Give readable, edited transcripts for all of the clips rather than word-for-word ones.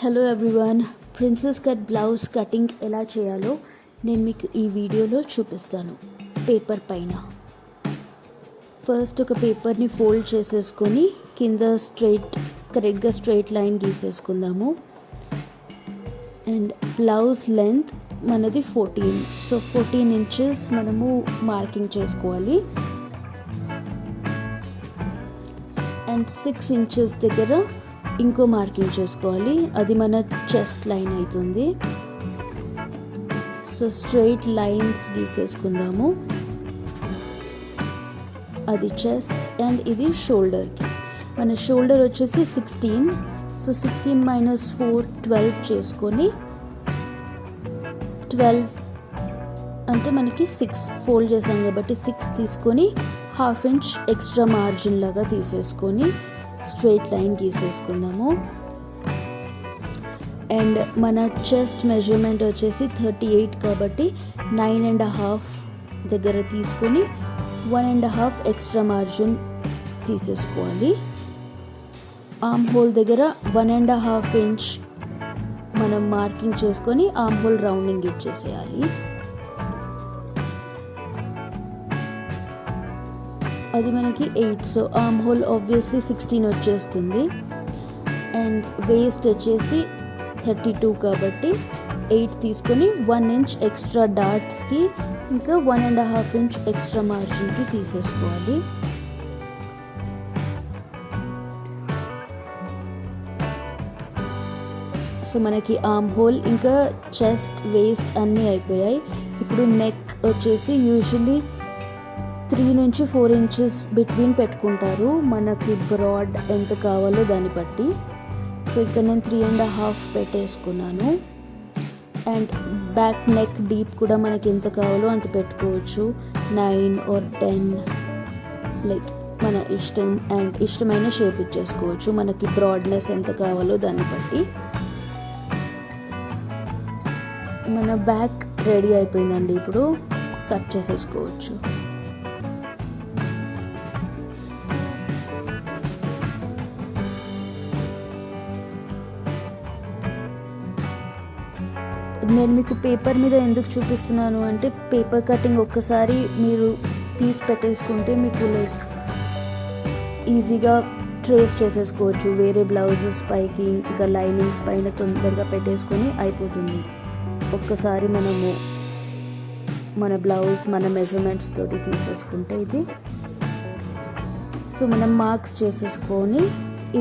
Hello everyone, princess cut blouse cutting ఎలా చేయాలో నేను మీకు ఈ వీడియోలో చూపిస్తాను. పేపర్ పైన ఫస్ట్ ఒక పేపర్ని ఫోల్డ్ చేసేసుకొని కింద కరెక్ట్గా స్ట్రైట్ లైన్ గీసేసుకుందాము. అండ్ బ్లౌజ్ లెంత్ మనది 14, సో 14 ఇంచెస్ మనము మార్కింగ్ చేసుకోవాలి. అండ్ 6 ఇంచెస్ దగ్గర ఇంకో మార్కింగ్ చేసుకోవాలి, అది మన చెస్ట్ లైన్ అవుతుంది. సో స్ట్రైట్ లైన్స్ గీసేసుకుందాము. అది చెస్ట్ అండ్ ఇది షోల్డర్కి. మన షోల్డర్ వచ్చేసి 16, సో 16 - 4 12 చేసుకొని 12 అంటే మనకి 6 ఫోల్డ్ చేసాం కాబట్టి 6 తీసుకొని 1/2 ఇంచ్ ఎక్స్ట్రా మార్జిన్ లాగా తీసేసుకొని స్ట్రైట్ లైన్ గీసేసుకుందాము. అండ్ మన చెస్ట్ మెజర్మెంట్ వచ్చేసి 38 కాబట్టి 9.5 దగ్గర తీసుకొని 1.5 ఎక్స్ట్రా మార్జిన్ తీసేసుకోవాలి. ఆర్మ్ హోల్ దగ్గర 1.5 ఇంచ్ మనం మార్కింగ్ చేసుకొని ఆర్మ్ హోల్ రౌండింగ్ ఇచ్చేసేయాలి. అది మనకి 8, సో ఆర్మ్ హోల్ ఆబ్వియస్లీ 16 వచ్చేస్తుంది. అండ్ వేస్ట్ వచ్చేసి 32 కాబట్టి 8 తీసుకొని 1 ఇంచ్ ఎక్స్ట్రా డాట్స్కి ఇంకా 1.5 ఇంచ్ ఎక్స్ట్రా మార్జిన్కి తీసేసుకోవాలి. సో మనకి ఆర్మ్ హోల్ ఇంకా చెస్ట్ వేస్ట్ అన్నీ అయిపోయాయి. ఇప్పుడు నెక్ వచ్చేసి యూజువల్లీ 3 నుంచి 4 ఇంచెస్ బిట్వీన్ పెట్టుకుంటారు, మనకి బ్రాడ్ ఎంత కావాలో దాన్ని బట్టి. సో ఇక్కడ నేను 3.5 పెట్టేసుకున్నాను. అండ్ బ్యాక్ నెక్ డీప్ కూడా మనకి ఎంత కావాలో అంత పెట్టుకోవచ్చు, 9 or 10, లైక్ మన ఇష్టం. అండ్ ఇష్టమైన షేప్ ఇచ్చేసుకోవచ్చు, మనకి బ్రాడ్నెస్ ఎంత కావాలో దాన్ని బట్టి. మన బ్యాక్ రెడీ అయిపోయిందండి, ఇప్పుడు కట్ చేసేసుకోవచ్చు. నేను మీకు పేపర్ మీద ఎందుకు చూపిస్తున్నాను అంటే, పేపర్ కటింగ్ ఒక్కసారి మీరు తీసి పెట్టేసుకుంటే మీకు లైక్ ఈజీగా ట్రేస్ చేసేసుకోవచ్చు. వేరే బ్లౌజెస్ పైకి ఇంకా లైనింగ్స్ పైన తొందరగా పెట్టేసుకొని అయిపోతుంది. ఒక్కసారి మనము మన బ్లౌజ్ మన మెజర్మెంట్స్ తోటి తీసేసుకుంటే ఇది. సో మనం మార్క్స్ చేసేసుకొని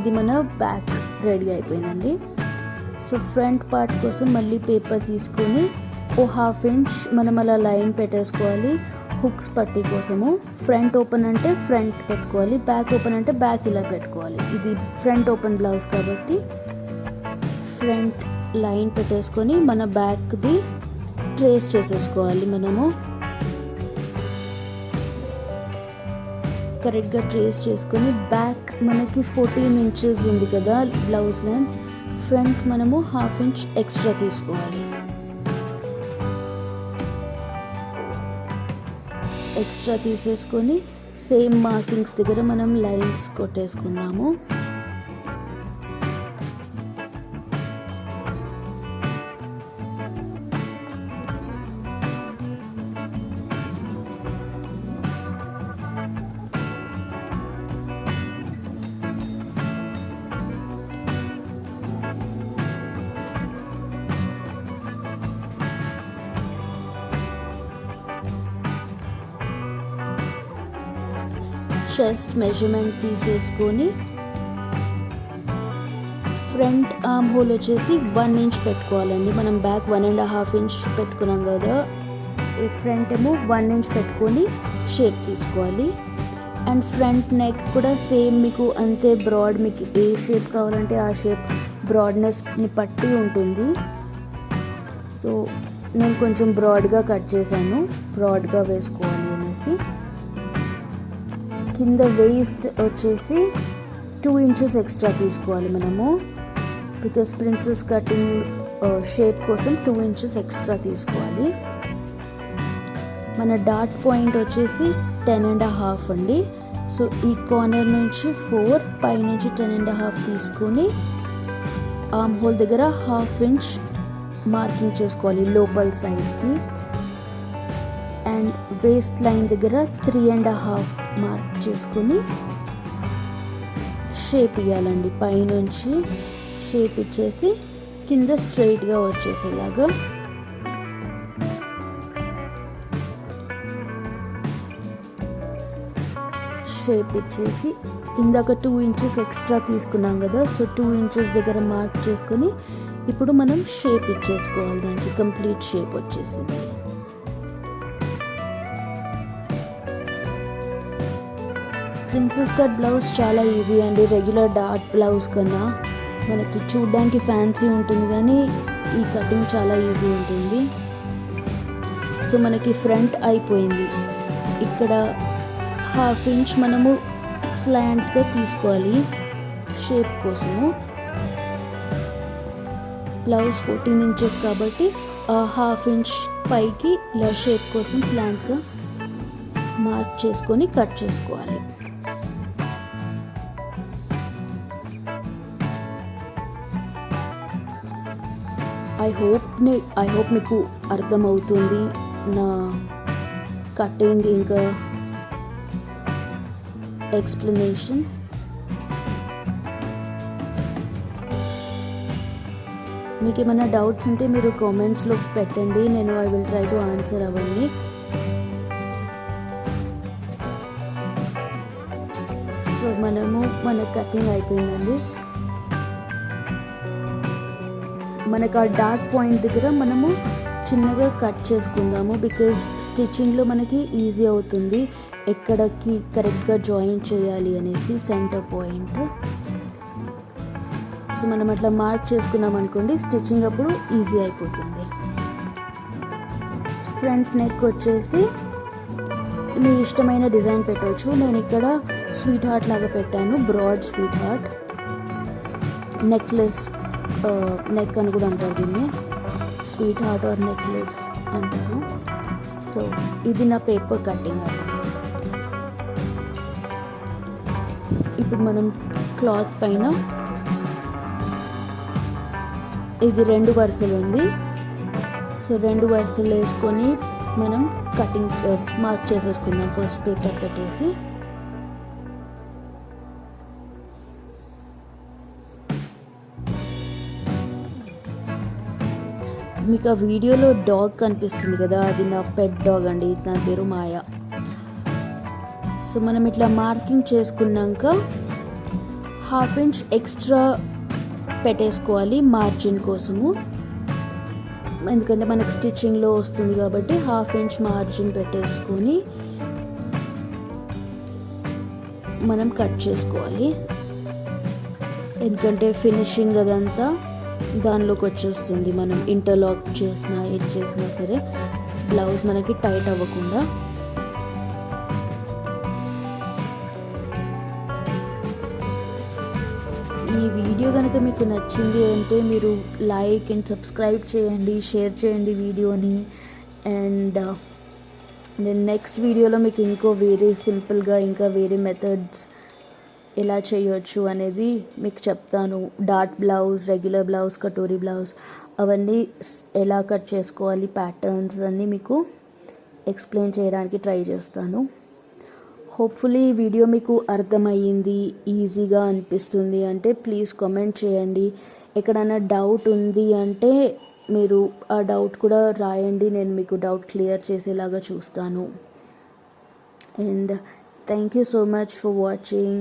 ఇది మన బ్యాక్ రెడీ అయిపోయిందండి. సో ఫ్రంట్ పార్ట్ కోసం మళ్ళీ పేపర్ తీసుకొని 1/2 ఇంచ్ మనం అలా లైన్ పెట్టేసుకోవాలి హుక్స్ పట్టీ కోసము. ఫ్రంట్ ఓపెన్ అంటే ఫ్రంట్ పెట్టుకోవాలి, బ్యాక్ ఓపెన్ అంటే బ్యాక్ ఇలా పెట్టుకోవాలి. ఇది ఫ్రంట్ ఓపెన్ బ్లౌజ్ కాబట్టి ఫ్రంట్ లైన్ పెట్టేసుకొని మన బ్యాక్ది ట్రేస్ చేసేసుకోవాలి. మనము కరెక్ట్గా ట్రేస్ చేసుకొని బ్యాక్ మనకి 14 ఇంచెస్ ఉంది కదా బ్లౌజ్ లెంత్, ఫ్రంట్ మనము 1/2 ఇంచ్ ఎక్స్ట్రా తీసుకోవాలి. ఎక్స్ట్రా తీసేసుకొని సేమ్ మార్కింగ్స్ దగ్గర మనం లైన్స్ కొట్టేసుకుందాము. చెస్ట్ మెజర్మెంట్ తీసేసుకొని ఫ్రంట్ ఆర్మ్ హోల్ వచ్చేసి 1 ఇంచ్ పెట్టుకోవాలండి. మనం బ్యాక్ 1.5 ఇంచ్ పెట్టుకున్నాం కదా, ఈ ఫ్రంట్ ఏమో 1 ఇంచ్ పెట్టుకొని షేప్ తీసుకోవాలి. అండ్ ఫ్రంట్ నెక్ కూడా సేమ్ మీకు అంతే బ్రాడ్, మీకు ఏ షేప్ కావాలంటే ఆ షేప్ బ్రాడ్నెస్ని పట్టి ఉంటుంది. సో నేను కొంచెం బ్రాడ్గా కట్ చేశాను, బ్రాడ్గా వేసుకోవాలి అనేసి. కింద వేస్ట్ వచ్చేసి 2 ఇంచెస్ ఎక్స్ట్రా తీసుకోవాలి మనము, బికాస్ ప్రిన్సెస్ కటింగ్ షేప్ కోసం 2 ఇంచెస్ ఎక్స్ట్రా తీసుకోవాలి. మన డాట్ పాయింట్ వచ్చేసి 10.5 అండి. సో ఈ కార్నర్ నుంచి 4, పై నుంచి 10.5 తీసుకొని ఆర్మ్ హోల్ దగ్గర 1/2 ఇంచ్ మార్కింగ్ చేసుకోవాలి లోపల సైడ్కి. అండ్ వేస్ట్ లైన్ దగ్గర 3.5 మార్క్ చేసుకొని షేప్ ఇవ్వాలండి. పైనుంచి షేప్ ఇచ్చేసి కింద స్ట్రైట్గా వచ్చేసేలాగా షేప్ ఇచ్చేసి, ఇందాక 2 ఇంచెస్ ఎక్స్ట్రా తీసుకున్నాం కదా, సో 2 ఇంచెస్ దగ్గర మార్క్ చేసుకొని ఇప్పుడు మనం షేప్ ఇచ్చేసుకోవాలి. దానికి కంప్లీట్ షేప్ వచ్చేసింది. ప్రిన్సెస్ కట్ బ్లౌజ్ చాలా ఈజీ అండి. రెగ్యులర్ డాట్ బ్లౌజ్ కన్నా మనకి చూడ్డానికి ఫ్యాన్సీ ఉంటుంది, కానీ ఈ కటింగ్ చాలా ఈజీ ఉంటుంది. సో మనకి ఫ్రంట్ అయిపోయింది. ఇక్కడ 1/2 ఇంచ్ మనము స్లాంట్గా తీసుకోవాలి షేప్ కోసము. బ్లౌజ్ 14 ఇంచెస్ కాబట్టి 1/2 ఇంచ్ పైకి ఇలా షేప్ కోసం స్లాంట్గా మార్క్ చేసుకొని కట్ చేసుకోవాలి. ఐ హోప్ మీకు అర్థమవుతుంది నా కటింగ్ ఇంకా ఎక్స్ప్లెనేషన్. మీకు ఏమైనా డౌట్స్ ఉంటే మీరు కామెంట్స్లో పెట్టండి, నేను I will try to answer అవన్నీ. సో మన కటింగ్ అయిపోయిందండి. మనకు ఆ డాట్ పాయింట్ దగ్గర మనము చిన్నగా కట్ చేసుకుందాము, బికాజ్ స్టిచ్చింగ్లో మనకి ఈజీ అవుతుంది ఎక్కడికి కరెక్ట్గా జాయిన్ చేయాలి అనేసి సెంటర్ పాయింట్. సో మనం అట్లా మార్క్ చేసుకున్నాం అనుకోండి, స్టిచ్చింగ్ అప్పుడు ఈజీ అయిపోతుంది. ఫ్రంట్ నెక్ వచ్చేసి మీ ఇష్టమైన డిజైన్ పెట్టవచ్చు. నేను ఇక్కడ స్వీట్ హార్ట్ లాగా పెట్టాను, broad sweet heart. Necklace neck అని కూడా అంటారు దీన్ని, స్వీట్ హార్ట్ ఆర్ నెక్లెస్ అంటారు. సో ఇది నా పేపర్ కటింగ్ అది. ఇప్పుడు మనం క్లాత్ పైన ఇది 2 వరుసలు ఉంది, సో 2 వరుసలు వేసుకొని మనం కటింగ్ మార్క్ చేసేసుకుందాం. ఫస్ట్ పేపర్ పెట్టేసి మీకు ఆ వీడియోలో డాగ్ కనిపిస్తుంది కదా, అది నా పెట్ డాగ్ అండి, దాని పేరు మాయా. సో మనం ఇట్లా మార్కింగ్ చేసుకున్నాక 1/2 ఇంచ్ ఎక్స్ట్రా పెట్టేసుకోవాలి మార్జిన్ కోసము, ఎందుకంటే మనకు స్టిచ్చింగ్లో వస్తుంది కాబట్టి 1/2 ఇంచ్ మార్జిన్ పెట్టేసుకొని మనం కట్ చేసుకోవాలి. ఎందుకంటే ఫినిషింగ్ అదంతా దానిలోకి వచ్చేస్తుంది, మనం ఇంటర్లాక్ చేసినా ఏది చేసినా సరే బ్లౌజ్ మనకి టైట్ అవ్వకుండా. ఈ వీడియో కనుక మీకు నచ్చింది అంటే మీరు లైక్ అండ్ సబ్స్క్రైబ్ చేయండి, షేర్ చేయండి వీడియోని. అండ్ నేను నెక్స్ట్ వీడియోలో మీకు ఇంకో వేరే సింపుల్గా ఇంకా వేరే మెథడ్స్ ఎలా చేయొచ్చు అనేది మీకు చెప్తాను. Dot blouse, regular blouse, katori blouse అవన్నీ ఎలా కట్ చేసుకోవాలి, ప్యాటర్న్స్ అన్నీ మీకు ఎక్స్ప్లెయిన్ చేయడానికి ట్రై చేస్తాను. హోప్ఫుల్లీ ఈ వీడియో మీకు అర్థమయ్యింది, ఈజీగా అనిపిస్తుంది అంటే ప్లీజ్ కామెంట్ చేయండి. ఎక్కడైనా డౌట్ ఉంది అంటే మీరు ఆ డౌట్ కూడా రాయండి, నేను మీకు డౌట్ క్లియర్ చేసేలాగా చూస్తాను. And thank you so much for watching.